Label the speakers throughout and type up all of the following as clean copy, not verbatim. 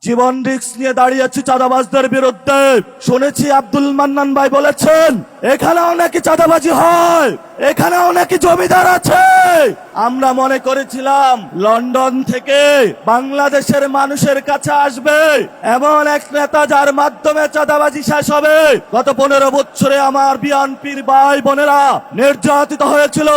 Speaker 1: জীবন risk নিয়ে দাঁড়িয়েছি চাঁদাবাজদের বিরুদ্ধে। শুনেছি আব্দুল মান্নান ভাই বলেছেন এখানেও নাকি চাঁদাবাজি হয়, এখানেও নাকি জমিদার আছে। আমরা মনে করেছিলাম লন্ডন থেকে বাংলাদেশের মানুষের কাছে আসবে এমন এক নেতা যার মাধ্যমে চাঁদাবাজি শেষ হবে। গত 15 বছরে আমার বিএনপির ভাই বোনেরা নির্যাতিত হয়েছিল।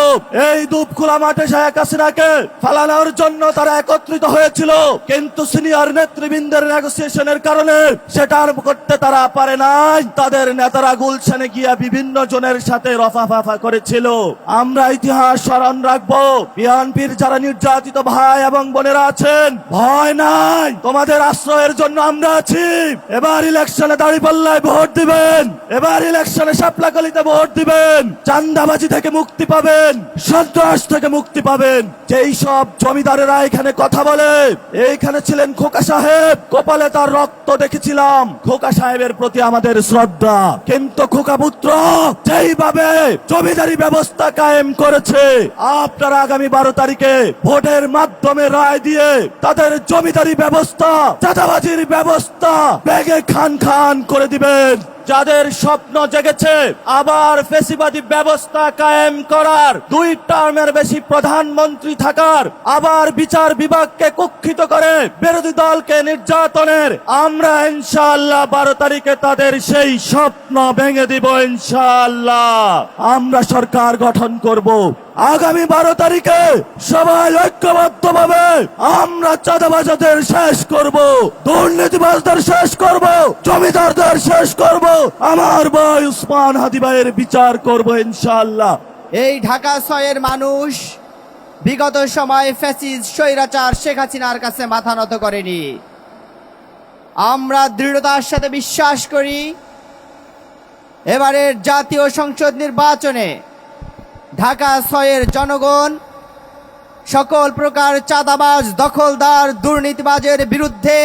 Speaker 1: এই দুপখোলা মাঠে শেখ হাসিনাকে ফালানোর জন্য তারা একত্রিত হয়েছিল, কিন্তু সিনিয়র নেতৃবৃন্দের নেগোসিয়েশনের কারণে সেটা আর করতে তারা পারে নাই। তাদের নেতারা গুলশানে গিয়া বিভিন্ন জনের সাথে রফাফাফা করেছিল। আমরা ইতিহাস স্মরণ রাখবো। বিএনপির যারা নির্যাতিত ভাই এবং বোনেরা আছেন, ভয় নাই, তোমাদের আশ্রয়ের জন্য আমরা আছি। এবার ইলেকশনে দাঁড়িপাল্লায় ভোট দিবেন, এবার ইলেকশনে শাপলাকলিতে ভোট দিবেন। চাঁদাবাজি থেকে মুক্তি পাবেন, সন্ত্রাস থেকে মুক্তি পাবেন। যেই সব জমিদারেরা এখানে কথা বলে, এইখানে ছিলেন খোকা সাহেব, কপালে তার রক্ত দেখেছিলাম। খোকা সাহেবের প্রতি আমাদের শ্রদ্ধা, কিন্তু খোকা পুত্র যেইভাবে জমিদারি ব্যবস্থা কায়েম করেছে, আপনারা আগামী 12 তারিখে ভোটের মাধ্যমে রায় দিয়ে তাদের জমিদারি ব্যবস্থা, চাঁদাবাজির ব্যবস্থা ব্যাগে খান খান করে দিবেন। যাদের স্বপ্ন জেগেছে আবার ফ্যাসিবাদী ব্যবস্থা কায়েম করার, 2 টার্মের বেশি প্রধানমন্ত্রী থাকার, আবার বিচার বিভাগকে কুক্ষিত করে বিরোধী দলকে নির্যাতনের, আমরা ইনশাআল্লাহ 12 তারিখে তাদের সেই স্বপ্ন ভেঙে দিব। ইনশাআল্লাহ আমরা সরকার গঠন করব। আগামী 12 তারিখে সবাই ঐক্যবদ্ধভাবে আমরা চাঁদাবাজদের শেষ করব, দুর্নীতিবাজদের শেষ করব, জমিদারদের শেষ করব, আমার ভাই উসমান হাদি ভাইয়ের বিচার করব ইনশাআল্লাহ।
Speaker 2: এই ঢাকা 6-এর মানুষ বিগত সময় ফ্যাসিস্ট স্বৈরাচার শেখ হাসিনার কাছে মাথা নত করেনি। আমরা দৃঢ়তার সাথে বিশ্বাস করি এবারের জাতীয় সংসদ নির্বাচনে ঢাকা 6-এর জনগণ সকল প্রকার চাঁদাবাজ, দখলদার, দুর্নীতিবাজের বিরুদ্ধে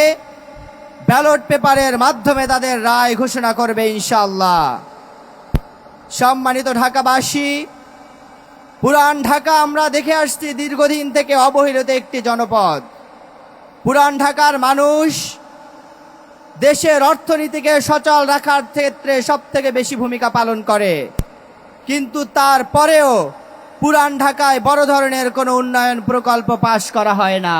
Speaker 2: ব্যালট পেপারের মাধ্যমে তাদের রায় ঘোষণা করবে ইনশাআল্লাহ। সম্মানিত ঢাকাবাসী, পুরান ঢাকা আমরা দেখে আসছি দীর্ঘদিন থেকে অবহেলিত একটি জনপদ। পুরান ঢাকার মানুষ দেশের অর্থনীতিকে সচল রাখার ক্ষেত্রে সবথেকে বেশি ভূমিকা পালন করে, কিন্তু তারপরেও পুরান ঢাকায় বড় ধরনের কোনো উন্নয়ন প্রকল্প পাশ করা হয় না।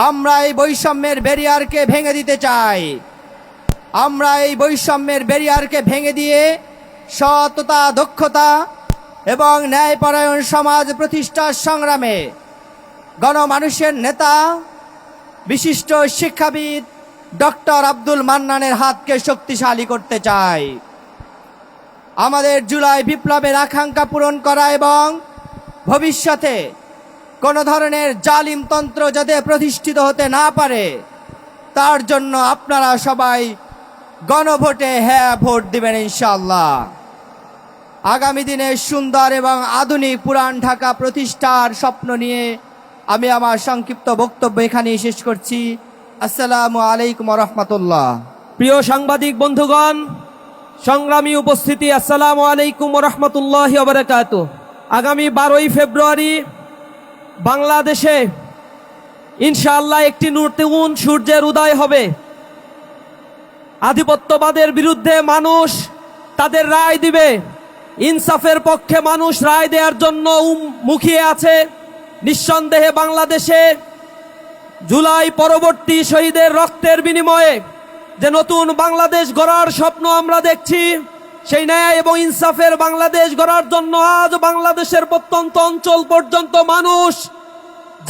Speaker 2: আমরা এই বৈষম্যের ব্যারিয়ারকে ভেঙে দিতে চাই। আমরা এই বৈষম্যের ব্যারিয়ারকে ভেঙে দিয়ে সততা, দক্ষতা এবং ন্যায়পরায়ণ সমাজ প্রতিষ্ঠার সংগ্রামে গণমানুষের নেতা, বিশিষ্ট শিক্ষাবিদ ডক্টর আব্দুল মান্নানের হাতকে শক্তিশালী করতে চাই। আমাদের জুলাই বিপ্লবের আকাঙ্ক্ষা পূরণ করা এবং ভবিষ্যতে কোনো ধরনের জালিমতন্ত্র যাতে প্রতিষ্ঠিত হতে না পারে, তার জন্য আপনারা সবাই গণভোটে হ্যাঁ ভোট দিবেন ইনশাআল্লাহ। আগামী দিনে সুন্দর এবং আধুনিক পুরান ঢাকা প্রতিষ্ঠার স্বপ্ন নিয়ে আমি আমার সংক্ষিপ্ত বক্তব্য এখানেই শেষ করছি। আসসালামু আলাইকুম ওয়া রাহমাতুল্লাহ।
Speaker 3: প্রিয় সাংবাদিক বন্ধুগণ, সংগ্রামী উপস্থিতি, আসসালামু আলাইকুম ওয়া রাহমাতুল্লাহি ওয়া বারাকাতুহু। আগামী 12ই ফেব্রুয়ারি বাংলাদেশে ইনশাআল্লাহ একটি নতুন সূর্যের উদয় হবে। আধিপত্যবাদের বিরুদ্ধে মানুষ তাদের রায় দিবে, ইনসাফের পক্ষে মানুষ রায় দেওয়ার জন্য মুখিয়ে আছে। নিঃসন্দেহে বাংলাদেশে জুলাই পরবর্তী শহীদের রক্তের বিনিময়ে যে নতুন বাংলাদেশ গড়ার স্বপ্ন আমরা দেখছি, সেই ন্যায় এবং ইনসাফের বাংলাদেশ গড়ার জন্য আজ বাংলাদেশের প্রত্যন্ত অঞ্চল পর্যন্ত মানুষ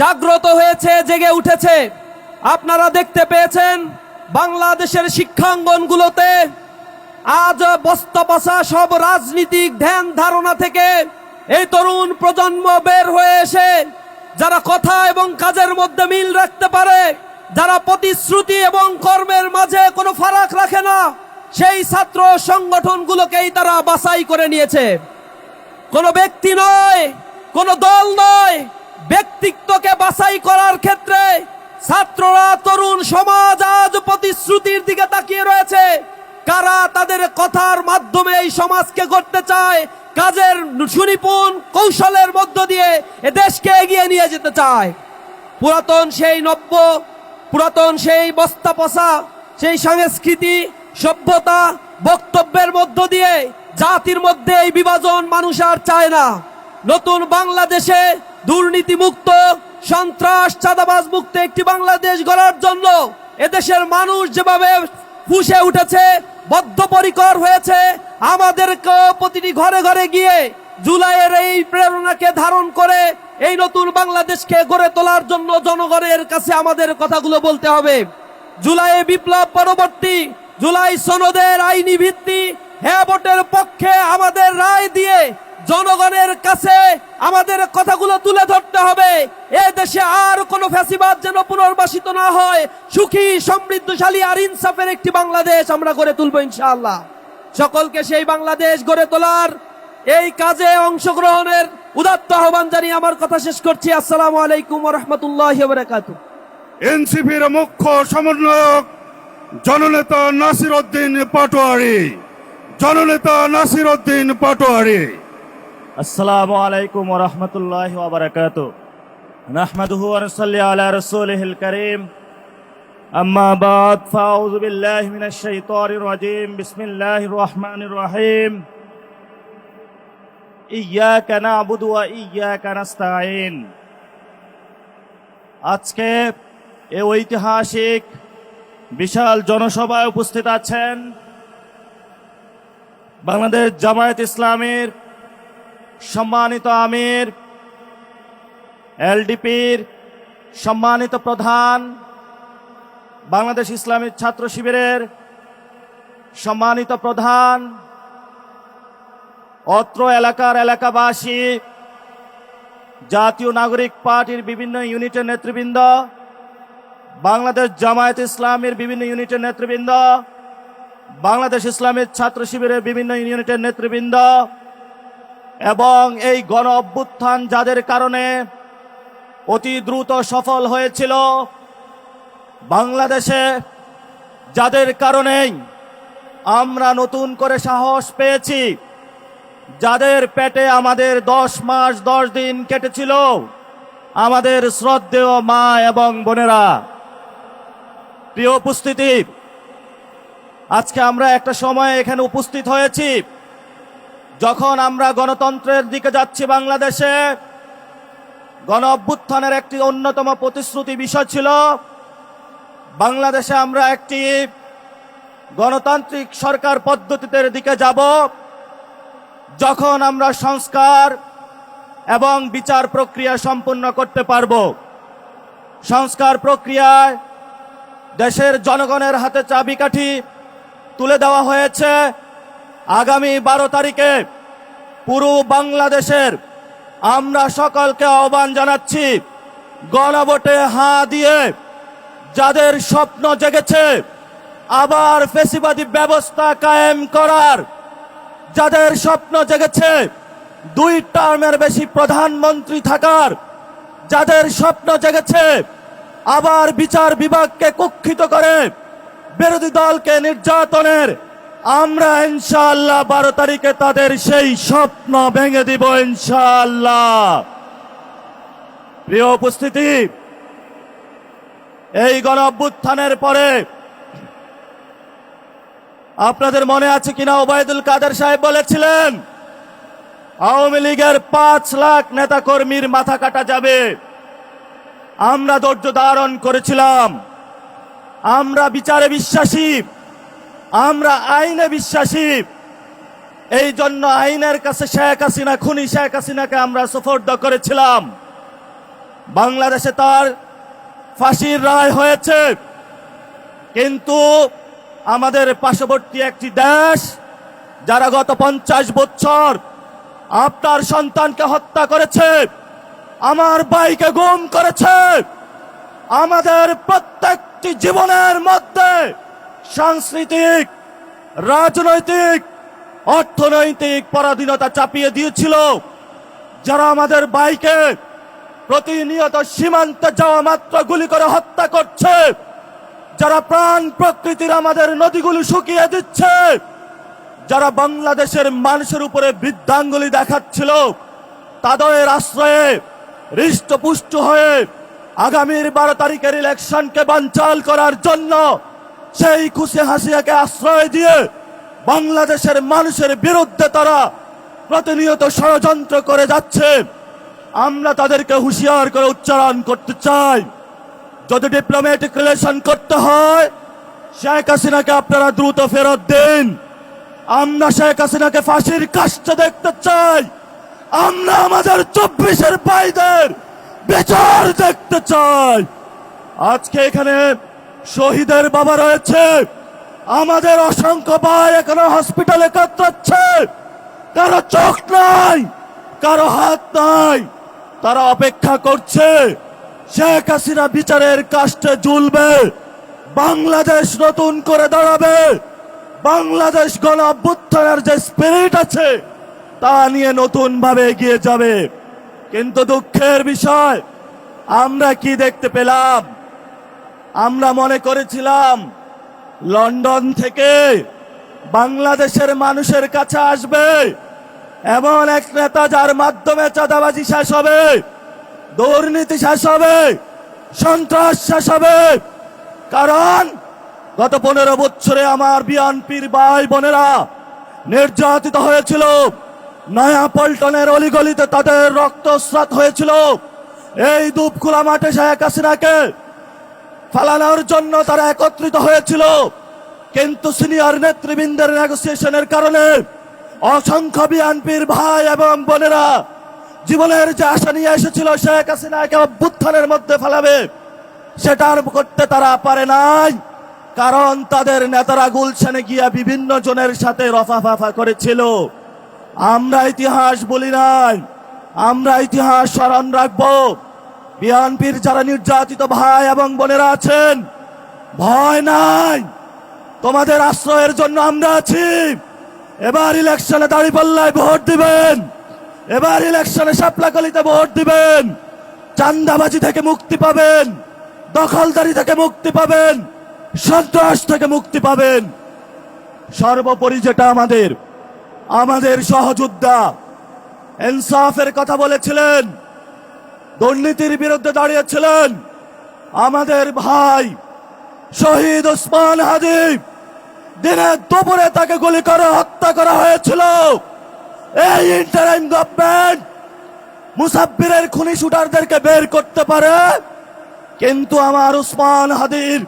Speaker 3: জাগ্রত হয়েছে, জেগে উঠেছে। আপনারা দেখতে পেয়েছেন বাংলাদেশের শিক্ষাঙ্গনগুলোতে আজ বস্তাপচা সব রাজনীতিক ধ্যান ধারণা থেকে এই তরুণ প্রজন্ম বের হয়ে এসে যারা কথা এবং কাজের মধ্যে মিল রাখতে পারে, যারা প্রতিশ্রুতি এবং কর্মের মাঝে কোনো ফারাক রাখে না, সেই ছাত্র সংগঠনগুলোকেই তারা বাছাই করে নিয়েছে। কোনো ব্যক্তি নয়, কোনো দল নয়, ব্যক্তিত্বকে বাছাই করার ক্ষেত্রে ছাত্ররা, তরুণ সমাজ আজ প্রতিশ্রুতির দিকে তাকিয়ে রয়েছে। কারা তাদের কথার মাধ্যমে এই সমাজকে গড়তে চায়, কাজের সুনিপুণ কৌশলের মধ্য দিয়ে এ দেশকে এগিয়ে নিয়ে যেতে চায়। পুরাতন সেই নব্য পুরাতন সেই বস্তা পচা সেই সংস্কৃতি সভ্যতা বক্তব্যের মধ্য দিয়ে জাতির মধ্যে এই বিভাজন মানুষ আর চায় না। নতুন বাংলাদেশে দুর্নীতি মুক্ত সন্ত্রাস চাঁদাবাজ মুক্ত একটি বাংলাদেশ গড়ার জন্য এদেশের মানুষ যেভাবে ফুঁসে উঠেছে বদ্ধপরিকর হয়েছে, আমাদেরকে প্রতিটি ঘরে ঘরে গিয়ে জুলাইয়ের এই প্রেরণাকে ধারণ করে এই নতুন বাংলাদেশকে গড়ে তোলার জন্য জনগণের কাছে আমাদের কথাগুলো বলতে হবে। জুলাই বিপ্লব পরবর্তী জুলাই সনদের আইনি ভিত্তি হ্যাঁ ভোটের পক্ষে আমাদের রায় দিয়ে জনগণের কাছে আমাদের কথাগুলো তুলে ধরতে হবে। এ দেশে আর কোনো ফ্যাসিবাদ যেন পুনর্বাসিত না হয়, সুখী সমৃদ্ধশালী আর ইনসাফের একটি বাংলাদেশ আমরা গড়ে তুলবো ইনশাআল্লাহ। সকলকে সেই বাংলাদেশ গড়ে তোলার এই কাজে অংশগ্রহণের উদাত্ত আহ্বান জানিয়ে আমার কথা শেষ করছি। আসসালামু আলাইকুম ওয়া রাহমাতুল্লাহি ওয়া বারাকাতুহু।
Speaker 4: এনসিপির মুখ্য সমন্বয়ক জননেতা নাসির উদ্দিন পাটোয়ারি, জননেতা নাসির উদ্দিন পাটোয়ারি।
Speaker 1: আসসালামু আলাইকুম ওয়া রাহমাতুল্লাহি ওয়া বারাকাতুহু। নাহমাদুহু ওয়া নুসাল্লি আলা রাসূলিহিল কারীম। আম্মা বাদ, ফাউযু বিল্লাহি মিনাশ শাইতানির রাজীম। বিসমিল্লাহির রহমানির রহিম। ইয়্যাকা না'বুদু ওয়া ইয়্যাকা নাস্তাঈন। আজকে এই ঐতিহাসিক বিশাল জনসভায় উপস্থিত আছেন বাংলাদেশ জামায়াত ইসলামীর সম্মানিত আমির, এলডিপির সম্মানিত প্রধান, বাংলাদেশ ইসলামী ছাত্র শিবিরের সম্মানিত প্রধান, অত্র এলাকার এলাকাবাসী, জাতীয় নাগরিক পার্টির বিভিন্ন ইউনিটের নেতৃবৃন্দ, বাংলাদেশ জামায়াত ইসলামীর বিভিন্ন ইউনিটের নেতৃবৃন্দ, বাংলাদেশ ইসলামী ছাত্র শিবিরের বিভিন্ন ইউনিটের নেতৃবৃন্দ এবং এই গণ অভ্যুত্থান যাদের কারণে অতি দ্রুত সফল হয়েছিল বাংলাদেশে, যাদের কারণেই আমরা নতুন করে সাহস পেয়েছি, যাদের পেটে আমাদের 10 মাস 10 দিন কেটেছিল, আমাদের শ্রদ্ধেয় মা এবং বোনেরা, প্রিয় উপস্থিতি, আজকে আমরা একটা সময় এখানে উপস্থিত হয়েছি যখন আমরা গণতন্ত্রের দিকে যাচ্ছি। বাংলাদেশে গণ অভ্যুত্থানের একটি অন্যতম প্রতিশ্রুতি বিষয় ছিল বাংলাদেশে আমরা একটি গণতান্ত্রিক সরকার পদ্ধতিতে দিকে যাব, যখন আমরা সংস্কার এবং বিচার প্রক্রিয়া সম্পূর্ণ করতে পারব। সংস্কার প্রক্রিয়ায় দেশের জনগণের হাতে চাবিকাঠি তুলে দেওয়া হয়েছে। আগামী 12 তারিখে পুরো বাংলাদেশের আমরা সকলকে আহ্বান জানাচ্ছি, গণভোটে হাঁ দিয়ে যাদের স্বপ্ন জেগেছে আবার ফ্যাসিবাদী ব্যবস্থা কায়েম করার, যাদের স্বপ্ন জেগেছে 2 টার্মের বেশি প্রধানমন্ত্রী থাকার, যাদের স্বপ্ন জেগেছে আবার বিচার বিভাগকে কুক্ষিত করে বিরোধী দলকে নির্যাতনের, আমরা ইনশাআল্লাহ 12 তারিখে তাদের সেই স্বপ্ন ভেঙে দিব ইনশাআল্লাহ। প্রিয় উপস্থিতি, এই গণ অভ্যুত্থানের পরে আপনাদের মনে আছে কিনা, ওবায়দুল কাদের সাহেব বলেছিলেন আওয়ামী লীগের 5 লাখ নেতা কর্মীর মাথা কাটা যাবে। আমরা ধৈর্য ধারণ করেছিলাম। আমরা বিচারে বিশ্বাসী, আমরা আইনে বিশ্বাসী। এই জন্য আইনের কাছে শেখ হাসিনা, খুনি শেখ হাসিনাকে আমরা সুপর্দ করেছিলাম। বাংলাদেশে তার ফাঁসির রায় হয়েছে, কিন্তু আমাদের পার্শ্ববর্তী একটি দেশ যারা গত 50 বছর আপনার সন্তানকে হত্যা করেছে, আমার ভাইকে গুম করেছে, আমাদের প্রত্যেকটি জীবনের মধ্যে সাংস্কৃতিক, রাজনৈতিক, অর্থনৈতিক পরাধীনতা চাপিয়ে দিয়েছিল, যারা আমাদের ভাইকে প্রতিনিয়ত সীমান্তে যাওয়া মাত্র গুলি করে হত্যা করছে, যারা প্রাণ প্রকৃতির আমাদের নদীগুলো শুকিয়ে দিচ্ছে, যারা বাংলাদেশের মানুষের উপরে বৃদ্ধাঙ্গুলি দেখাচ্ছিল, তাদের আশ্রয়ে হৃষ্টপুষ্ট হয়ে আগামীর 12 তারিখের ইলেকশনকে বানচাল করার জন্য সেই খুশি হাসিয়াকে আশ্রয় দিয়ে বাংলাদেশের মানুষের বিরুদ্ধে তারা প্রতিনিয়ত ষড়যন্ত্র করে যাচ্ছে। আমরা তাদেরকে হুঁশিয়ার করে উচ্চারণ করতে চাই, যদি ডিপ্লোম্যাটিক রিলেশন করতে হয় শেখ হাসিনাকে আপনারা দ্রুত ফেরত দিন। আমরা শেখ হাসিনাকে ফাঁসির কাস্টে দেখতে চাই। আমরা আমাদের 24-এর ভাইদের বিচার দেখতে চাই। আজকে এখানে শহীদের বাবা রয়েছে, আমাদের অসংখ্য ভাই এখানে হসপিটালে কাতরাচ্ছে, কারো চোখ নাই, কারো হাত নাই, তারা অপেক্ষা করছে শেখ হাসিনা বিচারের কাস্টে ঝুলবে, বাংলাদেশ নতুন করে দাঁড়াবে, বাংলাদেশ গণ অভ্যুত্থানের যে স্পিরিট আছে তা নিয়ে নতুন ভাবে এগিয়ে যাবে। কিন্তু দুঃখের বিষয় আমরা কি দেখতে পেলাম? আমরা মনে করেছিলাম লন্ডন থেকে বাংলাদেশের মানুষের কাছে আসবে এমন এক নেতা যার মাধ্যমে চাঁদাবাজি শেষ হবে, দুর্নীতি শেষ হবে, সন্ত্রাস শেষ হবে। কারণ গত 15 বছরে আমার বিএনপির ভাই বোনেরা নির্যাতিত হয়েছিল, নয়া পল্টনের অলিগলিতে তাদের রক্তস্রাত হয়েছিল। এই দুপখোলা মাঠে শেখ হাসিনাকে ফালানোর জন্য তারা একত্রিত হয়েছিল, কিন্তু সিনিয়র নেতৃবৃন্দের নেগোসিয়েশনের কারণে অসংখ্য বিএনপির ভাই এবং বোনেরা জীবনের যে আশা নিয়ে এসেছিল শেখ হাসিনাকে অভ্যুত্থানের মধ্যে ফেলাবে, সেটার করতে তারা পারে নাই। কারণ তাদের নেতারা গুলশানে গিয়া বিভিন্ন জনের সাথে রফাফাফা করেছিল। আমরা ইতিহাস বলি নাই, আমরা ইতিহাস স্মরণ রাখবো। বিএনপির যারা নির্যাতিত ভাই এবং বোনেরা আছেন, ভয় নাই, তোমাদের আশ্রয়ের জন্য আমরা আছি। এবার ইলেকশনে দাঁড়িপাল্লায় ভোট দিবেন, এবার ইলেকশনে শাপলাকলিতে ভোট দিবেন, চাঁদাবাজি থেকে মুক্তি পাবেন, দখলদারি থেকে মুক্তি পাবেন, সন্ত্রাস থেকে মুক্তি পাবেন। সর্বোপরি যেটা আমাদের সহযোদ্ধা ইনসাফের কথা বলেছিলেন, দুর্নীতির বিরুদ্ধে দাঁড়িয়েছিলেন, আমাদের ভাই শহীদ ওসমান হাদি, দিনের দুপুরে তাকে গুলি করে হত্যা করা হয়েছিল। এই ইন্টারিম গভর্নমেন্ট মুসাব্বিরের খুনি শুটারদেরকে বের করতে পারে, কিন্তু আমার ওসমান হাদির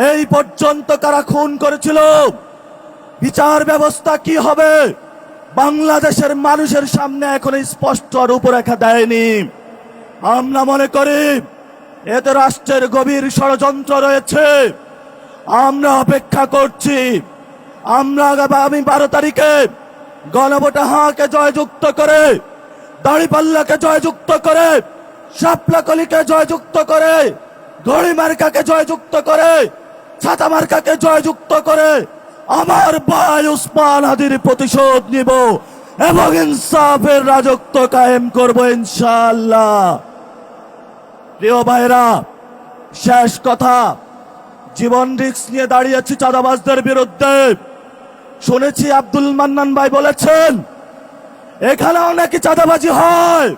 Speaker 1: এই পর্যন্ত কারা খুন করেছিল, বিচার ব্যবস্থা কি হবে বাংলাদেশের মানুষের সামনে এখন স্পষ্ট রূপরেখা দেয়নি। আমরা মনে করি এতে রাষ্ট্রের গভীর ষড়যন্ত্র রয়েছে। আমরা অপেক্ষা করছি, আমরা আগামী 12 তারিখে গণভোটে হাঁকে জয়যুক্ত করে, দাড়িপাল্লাকে জয়যুক্ত করে, শাপলাকলিকে জয়যুক্ত করে, ঘড়ি মার্কাকে জয়যুক্ত করে, ছাতা মার্কাকে জয়যুক্ত করে আমার ভাই ওসমান হাদির প্রতিশোধ নিব এবং ইনসাফের রাজত্ব কায়েম করব ইনশাআল্লাহ। প্রিয় ভাইরা, শেষ কথা, জীবন রিস্ক নিয়ে দাঁড়িয়েছি চাঁদাবাজদের বিরুদ্ধে। শুনেছি আব্দুল মান্নান ভাই বলেছেন এখানেও নাকি চাঁদাবাজি হয়,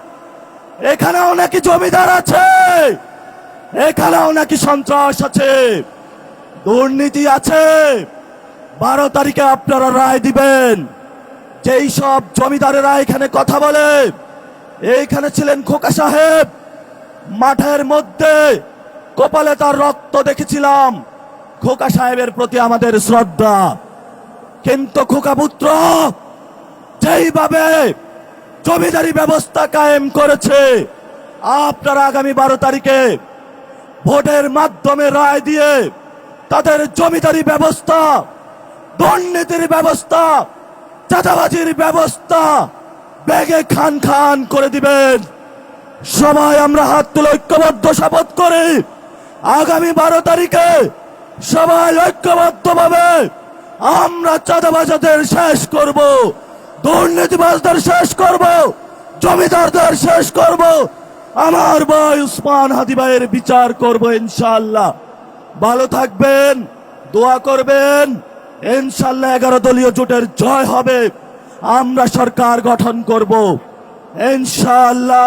Speaker 1: এখানেও নাকি জমিদার আছে, এখানেও নাকি সন্ত্রাস আছে, দুর্নীতি আছে। 12 তারিখে আপনারা রায় দিবেন। যেই সব জমিদারেরা এখানে কথা বলে, এইখানে ছিলেন খোকা সাহেব, মাঠের মধ্যে কপালে তার রক্ত দেখেছিলাম। খোকা সাহেবের প্রতি আমাদের শ্রদ্ধা, কিন্তু খোকা পুত্র যেইভাবে জমিদারি ব্যবস্থা কায়েম করেছে, আপনারা আগামী 12 তারিখে ভোটের মাধ্যমে রায় দিয়ে তাদের জমিদারি ব্যবস্থা, দুর্নীতির ব্যবস্থা, চাঁদাবাজির ব্যবস্থা ব্যাগে খান খান করে দিবেন। সবাই আমরা হাত তুলে ঐক্যবদ্ধ শপথ করি, আগামী 12 তারিখে সবাই ঐক্যবদ্ধভাবে আমরা চাঁদাবাজদের শেষ করব, দুর্নীতিবাজদের শেষ করব, জমিদারদের শেষ করব, আমার ভাই ওসমান হাদি ভাইয়ের বিচার করব ইনশাআল্লাহ। ভালো থাকবেন, দোয়া করবেন, ইনশাআল্লাহ 11 দলীয় জোটের জয় হবে, আমরা সরকার গঠন করব ইনশাআল্লাহ।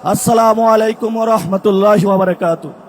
Speaker 1: আসসালামু আলাইকুম ওয়া রাহমাতুল্লাহি ওয়া বারাকাতুহু।